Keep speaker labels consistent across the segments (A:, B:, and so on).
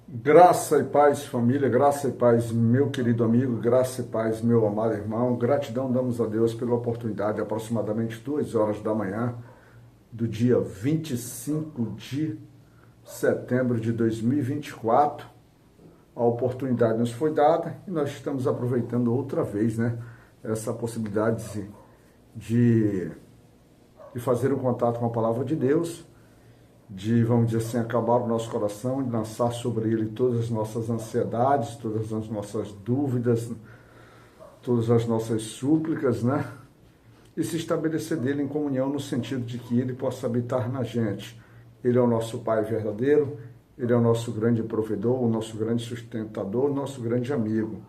A: Graça e paz, família, graça e paz, meu querido amigo, graça e paz, meu amado irmão. Gratidão damos a Deus pela oportunidade, aproximadamente 2 horas da manhã do dia 25 de setembro de 2024. A oportunidade nos foi dada e nós estamos aproveitando outra vez, né? Essa possibilidade de, de fazer um contato com a palavra de Deus, de, vamos dizer assim, acabar o nosso coração, de lançar sobre ele todas as nossas ansiedades, todas as nossas dúvidas, todas as nossas súplicas, né? E se estabelecer dele em comunhão no sentido de que ele possa habitar na gente. Ele é o nosso Pai verdadeiro, ele é o nosso grande provedor, o nosso grande sustentador, o nosso grande amigo.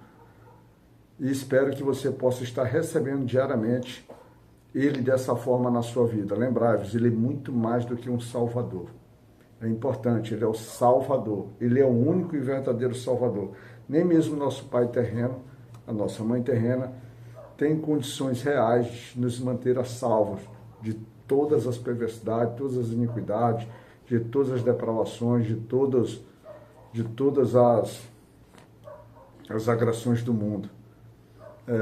A: E espero que você possa estar recebendo diariamente ele dessa forma na sua vida. Lembrai-vos, ele é muito mais do que um salvador. É importante, ele é o Salvador. Ele é o único e verdadeiro Salvador. Nem mesmo nosso pai terreno, a nossa mãe terrena, tem condições reais de nos manter a salvos de todas as perversidades, todas as iniquidades, de todas as depravações, de todas as agressões do mundo.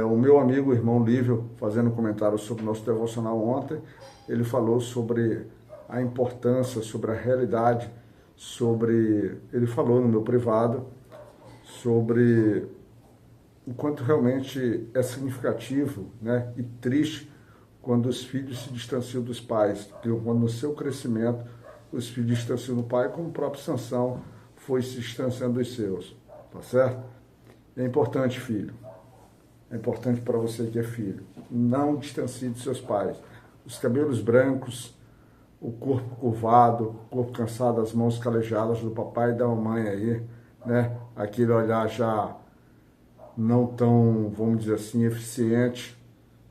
A: O meu amigo, o irmão Lívio, fazendo um comentário sobre o nosso devocional ontem, ele falou sobre a importância, sobre a realidade, ele falou no meu privado, sobre o quanto realmente é significativo, né, e triste quando os filhos se distanciam dos pais, quando no seu crescimento os filhos distanciam do pai, como o próprio Sansão foi se distanciando dos seus, tá certo? É importante, filho. É importante para você que é filho. Não distancie de seus pais. Os cabelos brancos, o corpo curvado, o corpo cansado, as mãos calejadas do papai e da mamãe aí, né? Aquele olhar já não tão, vamos dizer assim, eficiente,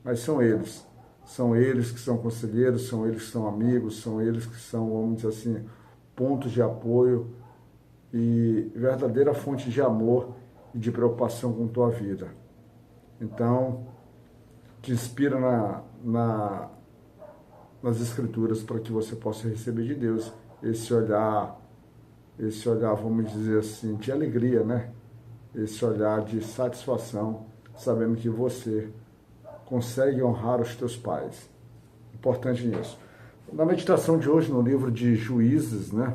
A: mas são eles. São eles que são conselheiros, são eles que são amigos, são eles que são, vamos dizer assim, pontos de apoio e verdadeira fonte de amor e de preocupação com tua vida. Então, te inspira nas Escrituras para que você possa receber de Deus esse olhar, vamos dizer assim, de alegria, né? Esse olhar de satisfação, sabendo que você consegue honrar os teus pais. Importante nisso. Na meditação de hoje, no livro de Juízes, né?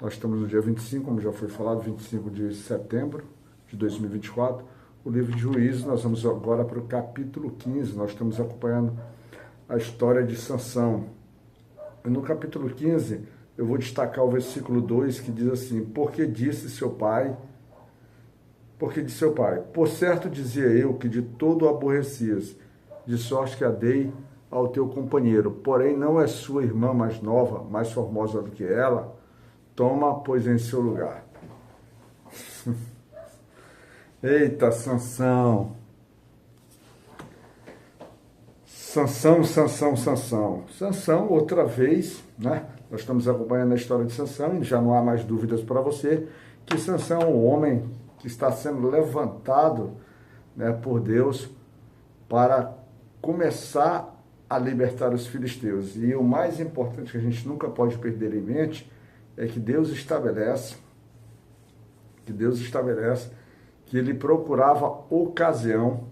A: Nós estamos no dia 25, como já foi falado, 25 de setembro de 2024. O livro de Juízes, nós vamos agora para o capítulo 15, nós estamos acompanhando a história de Sansão. E no capítulo 15, eu vou destacar o versículo 2, que diz assim: porque disse seu pai, por certo dizia eu que de todo o aborrecias, de sorte que a dei ao teu companheiro, porém não é sua irmã mais nova, mais formosa do que ela, toma, pois, em seu lugar. Eita, Sansão! Sansão, outra vez, né? Nós estamos acompanhando a história de Sansão e já não há mais dúvidas para você que Sansão é um homem que está sendo levantado, né, por Deus para começar a libertar os filisteus. E o mais importante que a gente nunca pode perder em mente é que Deus estabelece que ele procurava ocasião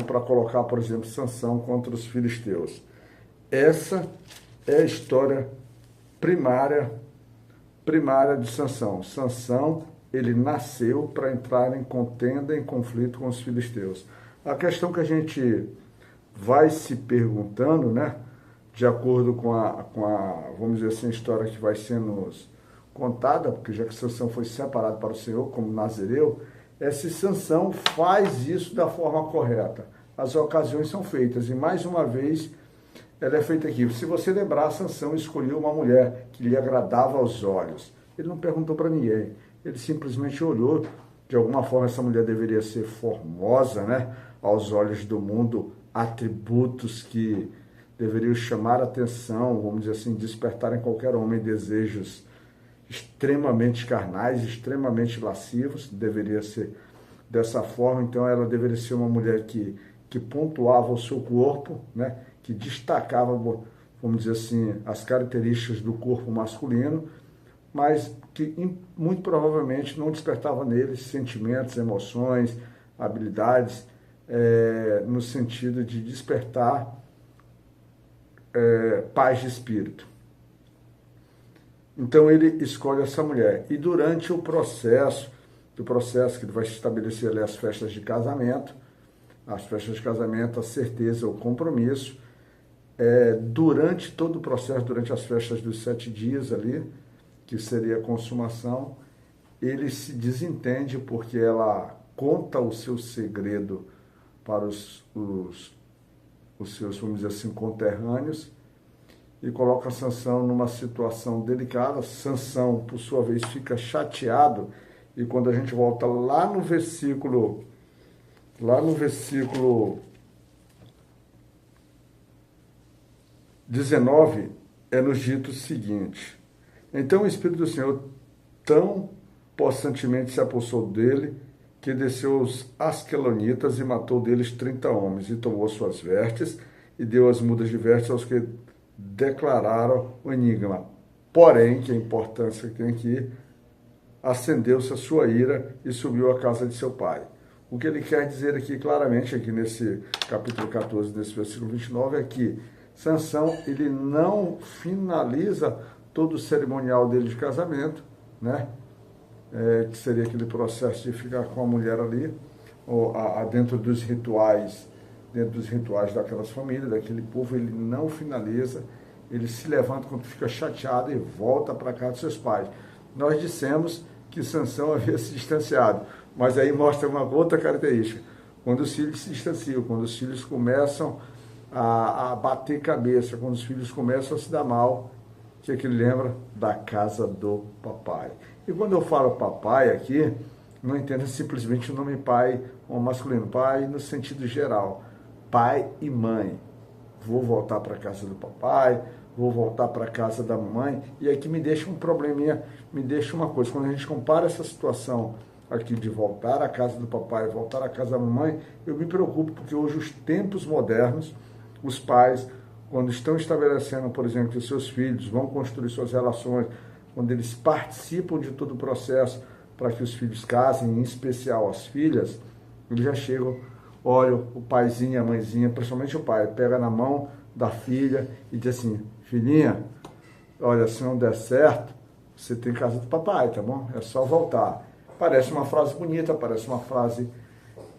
A: para colocar, por exemplo, Sansão contra os filisteus. Essa é a história primária de Sansão. Sansão, ele nasceu para entrar em contenda, em conflito com os filisteus. A questão que a gente vai se perguntando, né, de acordo com vamos dizer assim, a história que vai sendo contada, porque já que Sansão foi separado para o Senhor como nazireu, é se Sansão faz isso da forma correta. As ocasiões são feitas, e mais uma vez ela é feita aqui. Se você lembrar, Sansão escolheu uma mulher que lhe agradava aos olhos. Ele não perguntou para ninguém, ele simplesmente olhou. De alguma forma essa mulher deveria ser formosa, né? Aos olhos do mundo, atributos que deveriam chamar a atenção, vamos dizer assim, despertar em qualquer homem desejos extremamente carnais, extremamente lascivos, deveria ser dessa forma. Então ela deveria ser uma mulher que pontuava o seu corpo, né? Que destacava, vamos dizer assim, as características do corpo masculino, mas que muito provavelmente não despertava neles sentimentos, emoções, habilidades, no sentido de despertar paz de espírito. Então ele escolhe essa mulher. E durante o processo que ele vai estabelecer ali as festas de casamento, a certeza, o compromisso, durante todo o processo, durante as festas dos 7 dias ali, que seria a consumação, ele se desentende porque ela conta o seu segredo para os seus, vamos dizer assim, conterrâneos, e coloca Sansão numa situação delicada. Sansão, por sua vez, fica chateado, e quando a gente volta lá no versículo 19, nos dito o seguinte: então o Espírito do Senhor tão possantemente se apossou dele, que desceu os asquelonitas e matou deles 30 homens, e tomou suas vestes, e deu as mudas de vestes aos que declararam o enigma. Porém, que a importância que tem aqui, acendeu-se a sua ira e subiu à casa de seu pai. O que ele quer dizer aqui claramente, aqui nesse capítulo 14, nesse versículo 29, é que Sansão, ele não finaliza todo o cerimonial dele de casamento, né? Que seria aquele processo de ficar com a mulher ali, dentro dos rituais daquelas famílias, daquele povo. Ele não finaliza, ele se levanta quando fica chateado e volta para casa de seus pais. Nós dissemos que Sansão havia se distanciado, mas aí mostra uma outra característica: quando os filhos se distanciam, quando os filhos começam a bater cabeça, quando os filhos começam a se dar mal, que ele lembra da casa do papai. E quando eu falo papai aqui, não entenda simplesmente o nome pai ou masculino, pai no sentido geral, pai e mãe. Vou voltar para a casa do papai, vou voltar para a casa da mamãe, e aqui me deixa um probleminha, me deixa uma coisa: quando a gente compara essa situação aqui de voltar à casa do papai, voltar à casa da mamãe, eu me preocupo, porque hoje os tempos modernos, os pais, quando estão estabelecendo, por exemplo, que os seus filhos vão construir suas relações, quando eles participam de todo o processo para que os filhos casem, em especial as filhas, eles já chegam, olham o paizinho e a mãezinha, principalmente o pai, pega na mão da filha e diz assim: filhinha, olha, se não der certo, você tem casa do papai, tá bom? É só voltar. Parece uma frase bonita, parece uma frase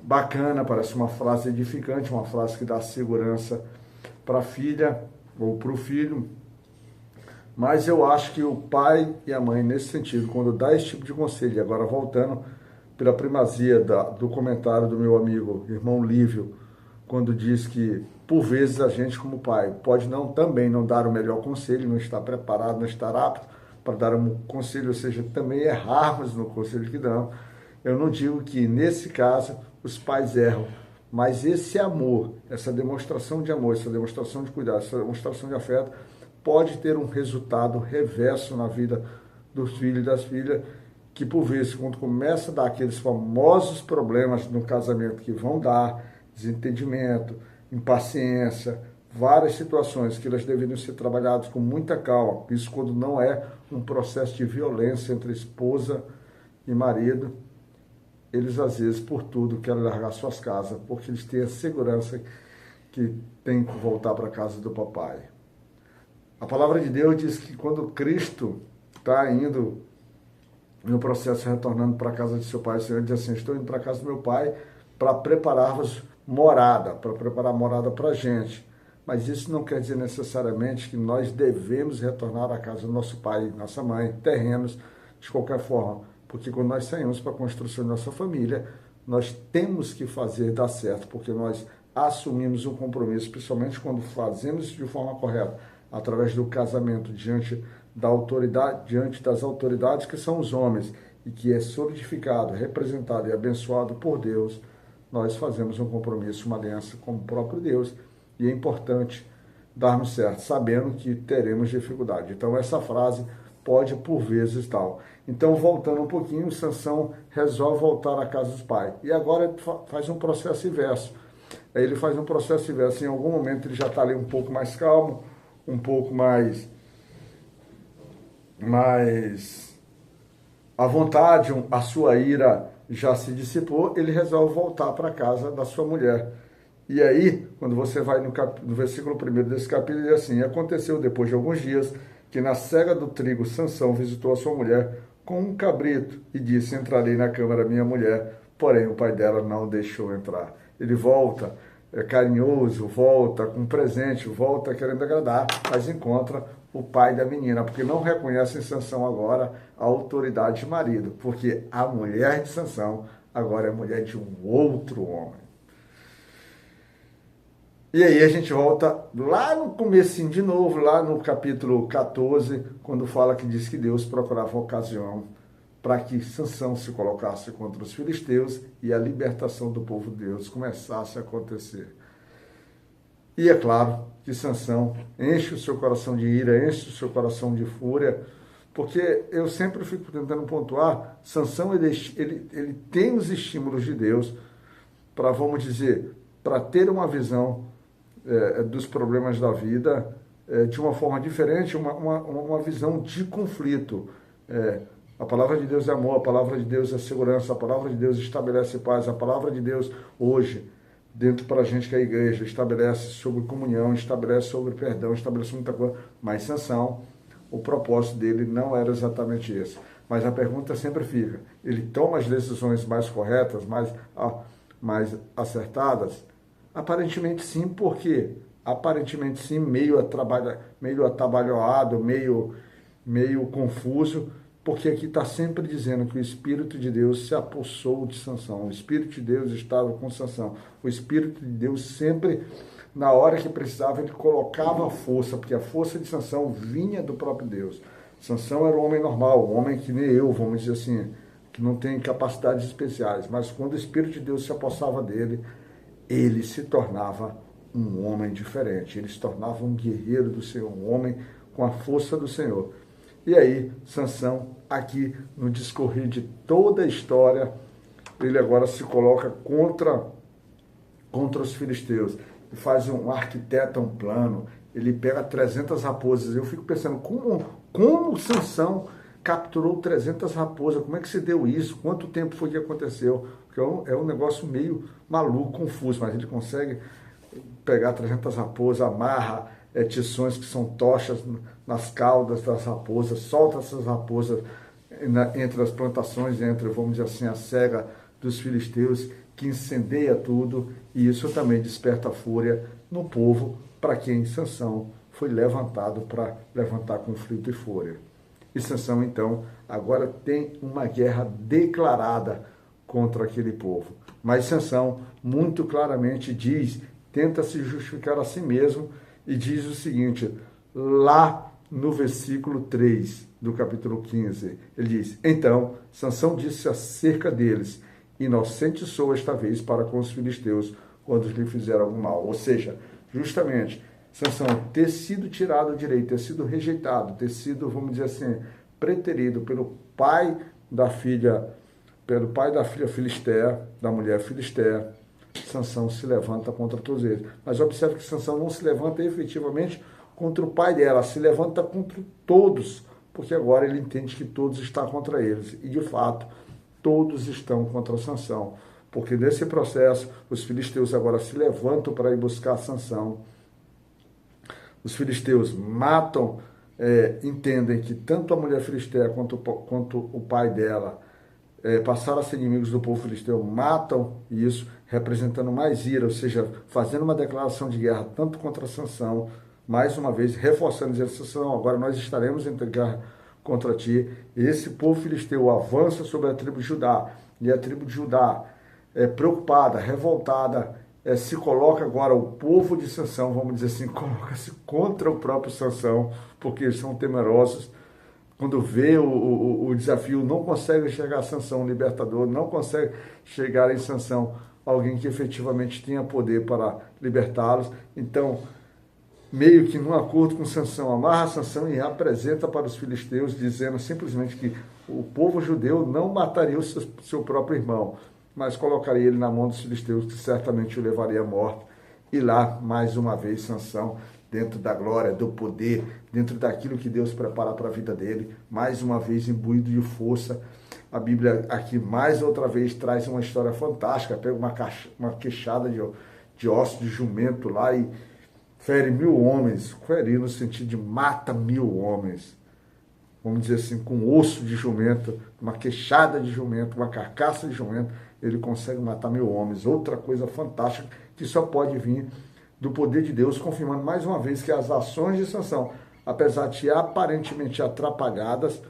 A: bacana, parece uma frase edificante, uma frase que dá segurança para a filha ou para o filho, mas eu acho que o pai e a mãe, nesse sentido, quando dá esse tipo de conselho, agora voltando pela primazia do comentário do meu amigo, irmão Lívio, quando diz que, por vezes, a gente como pai pode também não dar o melhor conselho, não estar preparado, não estar apto para dar um conselho, ou seja, também errarmos no conselho que damos. Eu não digo que, nesse caso, os pais erram, mas esse amor, essa demonstração de amor, essa demonstração de cuidado, essa demonstração de afeto, pode ter um resultado reverso na vida dos filhos e das filhas, que por vezes, quando começa a dar aqueles famosos problemas no casamento que vão dar, desentendimento, impaciência, várias situações que elas deveriam ser trabalhadas com muita calma, isso quando não é um processo de violência entre esposa e marido, eles às vezes, por tudo, querem largar suas casas, porque eles têm a segurança que tem que voltar para a casa do papai. A palavra de Deus diz que quando Cristo está indo no processo, retornando para a casa de seu pai, o Senhor diz assim: estou indo para a casa do meu pai para preparar-vos morada, para preparar morada para a gente. Mas isso não quer dizer necessariamente que nós devemos retornar à casa do nosso pai, nossa mãe, terrenos, de qualquer forma. Porque quando nós saímos para a construção da nossa família, nós temos que fazer dar certo, porque nós assumimos um compromisso, principalmente quando fazemos isso de forma correta, através do casamento diante da autoridade, diante das autoridades que são os homens, e que é solidificado, representado e abençoado por Deus. Nós fazemos um compromisso, uma aliança com o próprio Deus, e é importante darmos certo, sabendo que teremos dificuldade. Então essa frase pode por vezes tal. Então, voltando um pouquinho, Sansão resolve voltar à casa dos pais. E agora ele faz um processo inverso. Aí ele faz um processo inverso. Em algum momento ele já está ali um pouco mais calmo, um pouco mais mas a vontade, a sua ira já se dissipou, ele resolve voltar para a casa da sua mulher. E aí, quando você vai no versículo 1 desse capítulo, diz assim: aconteceu depois de alguns dias que na cega do trigo Sansão visitou a sua mulher com um cabrito e disse: entrarei na cama da minha mulher, porém o pai dela não deixou entrar. Ele volta, é carinhoso, volta com presente, volta querendo agradar, mas encontra o pai da menina, porque não reconhece em Sansão agora a autoridade de marido, porque a mulher de Sansão agora é mulher de um outro homem. E aí a gente volta lá no comecinho de novo, lá no capítulo 14, quando fala que diz que Deus procurava ocasião para que Sansão se colocasse contra os filisteus e a libertação do povo de Deus começasse a acontecer. E é claro que Sansão enche o seu coração de ira, enche o seu coração de fúria, porque eu sempre fico tentando pontuar, Sansão ele tem os estímulos de Deus para, vamos dizer, para ter uma visão dos problemas da vida de uma forma diferente, uma visão de conflito. A palavra de Deus é amor, a palavra de Deus é segurança, a palavra de Deus estabelece paz, a palavra de Deus hoje, dentro para a gente que é a igreja, estabelece sobre comunhão, estabelece sobre perdão, estabelece muita coisa, mas Sansão, o propósito dele não era exatamente esse. Mas a pergunta sempre fica, ele toma as decisões mais corretas, mais acertadas? Aparentemente sim, porque aparentemente sim, meio atabalhoado, meio confuso, porque aqui está sempre dizendo que o Espírito de Deus se apossou de Sansão, o Espírito de Deus estava com Sansão, o Espírito de Deus sempre, na hora que precisava, ele colocava a força, porque a força de Sansão vinha do próprio Deus. Sansão era um homem normal, um homem que nem eu, vamos dizer assim, que não tem capacidades especiais, mas quando o Espírito de Deus se apossava dele, ele se tornava um homem diferente, ele se tornava um guerreiro do Senhor, um homem com a força do Senhor. E aí, Sansão, aqui no discorrer de toda a história, ele agora se coloca contra os filisteus, ele faz arquiteta um plano, ele pega 300 raposas. Eu fico pensando, como Sansão capturou 300 raposas? Como é que se deu isso? Quanto tempo foi que aconteceu? Porque é um negócio meio maluco, confuso, mas ele consegue pegar 300 raposas, amarra tições que são tochas nas caudas das raposas, solta essas raposas entre as plantações, vamos dizer assim, a cega dos filisteus, que incendeia tudo, e isso também desperta fúria no povo, para quem Sansão foi levantado para levantar conflito e fúria. E Sansão, então, agora tem uma guerra declarada contra aquele povo. Mas Sansão muito claramente tenta se justificar a si mesmo e diz o seguinte, lá no versículo 3 do capítulo 15, ele diz: então Sansão disse acerca deles: inocente sou esta vez para com os filisteus, quando lhe fizeram algum mal. Ou seja, justamente, Sansão ter sido tirado do direito, ter sido rejeitado, ter sido, vamos dizer assim, preterido pelo pai da filha filisteia, da mulher filisteia, Sansão se levanta contra todos eles. Mas observe que Sansão não se levanta efetivamente contra o pai dela, se levanta contra todos, porque agora ele entende que todos estão contra eles. E de fato, todos estão contra Sansão, porque nesse processo, os filisteus agora se levantam para ir buscar Sansão. Os filisteus matam, entendem que tanto a mulher filisteia quanto o pai dela passaram a ser inimigos do povo filisteu, matam isso, representando mais ira, ou seja, fazendo uma declaração de guerra tanto contra Sansão, mais uma vez, reforçando, dizendo: Sansão, agora nós estaremos em guerra contra ti. Esse povo filisteu avança sobre a tribo de Judá, e a tribo de Judá, preocupada, revoltada, se coloca agora, o povo de Sansão, vamos dizer assim, coloca-se contra o próprio Sansão, porque eles são temerosos. Quando vê o desafio, não consegue chegar Sansão, libertador, não consegue chegar em Sansão, alguém que efetivamente tenha poder para libertá-los. Então, meio que num acordo com Sansão, amarra Sansão e apresenta para os filisteus, dizendo simplesmente que o povo judeu não mataria o seu próprio irmão, mas colocaria ele na mão dos filisteus, que certamente o levaria à morte. E lá, mais uma vez, Sansão dentro da glória, do poder, dentro daquilo que Deus prepara para a vida dele, mais uma vez imbuído de força. A Bíblia aqui mais outra vez traz uma história fantástica, pega uma queixada de ossos de jumento lá e fere 1000 homens, ferir no sentido de mata 1000 homens, vamos dizer assim, com osso de jumento, uma queixada de jumento, uma carcaça de jumento, ele consegue matar 1000 homens. Outra coisa fantástica que só pode vir do poder de Deus, confirmando mais uma vez que as ações de Sansão, apesar de aparentemente atrapalhadas,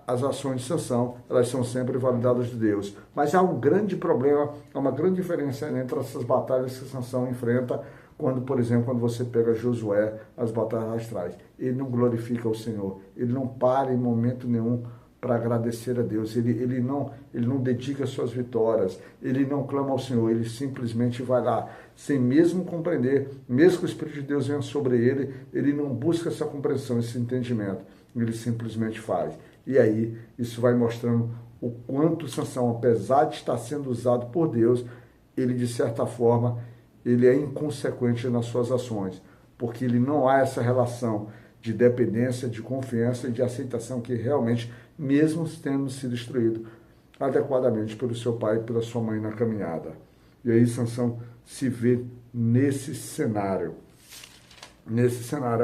A: as ações de Sansão, elas são sempre validadas de Deus. Mas há um grande problema, há uma grande diferença entre essas batalhas que Sansão enfrenta quando, por exemplo, quando você pega Josué, as batalhas astrais. Ele não glorifica o Senhor, ele não para em momento nenhum para agradecer a Deus, ele não dedica suas vitórias, ele não clama ao Senhor, ele simplesmente vai lá, sem mesmo compreender, mesmo que o Espírito de Deus venha sobre ele não busca essa compreensão, esse entendimento, ele simplesmente faz. E aí, isso vai mostrando o quanto Sansão, apesar de estar sendo usado por Deus, ele de certa forma, ele é inconsequente nas suas ações, porque ele não há essa relação de dependência, de confiança e de aceitação que realmente, mesmo tendo sido instruído adequadamente pelo seu pai e pela sua mãe na caminhada. E aí Sansão se vê nesse cenário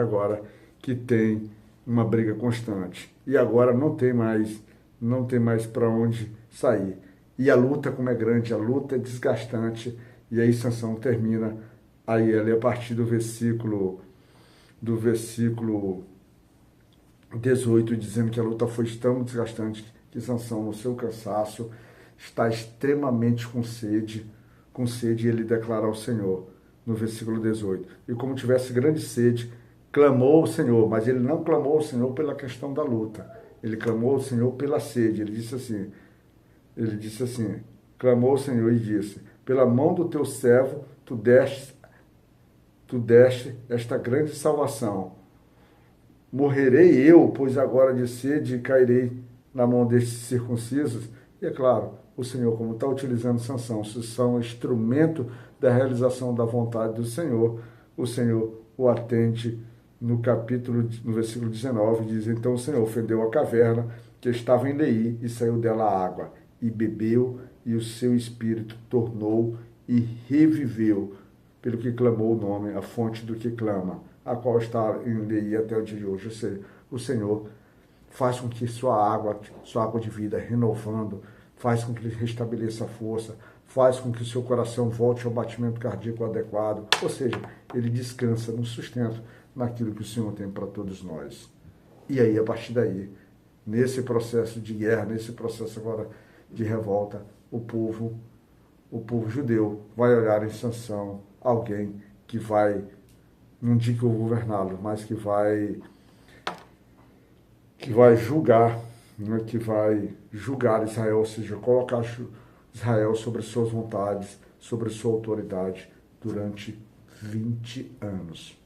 A: agora que tem uma briga constante. E agora não tem mais para onde sair. E a luta, como é grande, a luta é desgastante. E aí Sansão termina aí ele a partir do versículo 18, dizendo que a luta foi tão desgastante que Sansão, no seu cansaço, está extremamente com sede, e ele declara ao Senhor, no versículo 18, e como tivesse grande sede, clamou ao Senhor, mas ele não clamou ao Senhor pela questão da luta, ele clamou ao Senhor pela sede. Ele disse assim, clamou ao Senhor e disse, pela mão do teu servo, tu deste esta grande salvação. Morrerei eu, pois agora de sede cairei na mão destes circuncisos. E é claro, o Senhor, como está utilizando Sansão, se são instrumento da realização da vontade do Senhor, o Senhor o atende no versículo 19, diz, então o Senhor fendeu a caverna que estava em Leí e saiu dela água, e bebeu, e o seu espírito tornou e reviveu, pelo que clamou o nome, a fonte do que clama, a qual está em Leí até o dia de hoje. Ou seja, o Senhor faz com que sua água de vida, renovando, faz com que ele restabeleça a força, faz com que o seu coração volte ao batimento cardíaco adequado, ou seja, ele descansa no sustento, naquilo que o Senhor tem para todos nós. E aí, a partir daí, nesse processo de guerra, nesse processo agora de revolta, o povo judeu vai olhar em Sansão alguém que vai, não digo governá-lo, mas que vai julgar, né, que vai julgar Israel, ou seja, colocar Israel sobre suas vontades, sobre sua autoridade durante 20 anos.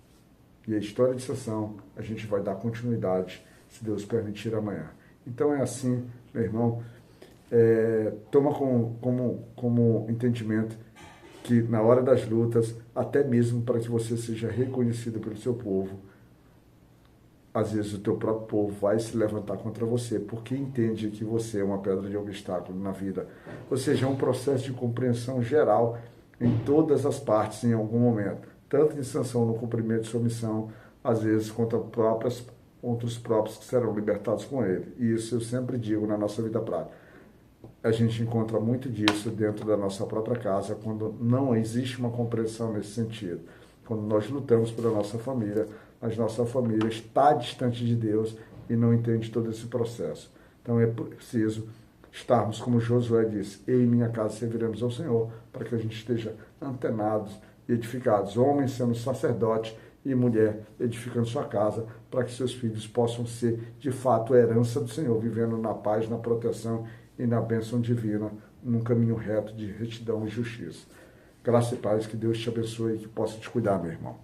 A: E a história de Sansão, a gente vai dar continuidade, se Deus permitir, amanhã. Então é assim, meu irmão, toma como entendimento que na hora das lutas, até mesmo para que você seja reconhecido pelo seu povo, às vezes o teu próprio povo vai se levantar contra você, porque entende que você é uma pedra de obstáculo na vida. Ou seja, é um processo de compreensão geral em todas as partes, em algum momento. Tanto em Sansão no cumprimento de sua missão, às vezes contra os próprios que serão libertados com ele. E isso eu sempre digo na nossa vida prática. A gente encontra muito disso dentro da nossa própria casa, quando não existe uma compreensão nesse sentido. Quando nós lutamos pela nossa família, mas nossa família está distante de Deus e não entende todo esse processo. Então é preciso estarmos, como Josué disse, eu e minha casa serviremos ao Senhor, para que a gente esteja antenados e edificados, homens sendo sacerdote e mulher edificando sua casa, para que seus filhos possam ser, de fato, a herança do Senhor, vivendo na paz, na proteção e na bênção divina, num caminho reto de retidão e justiça. Graça e paz, que Deus te abençoe e que possa te cuidar, meu irmão.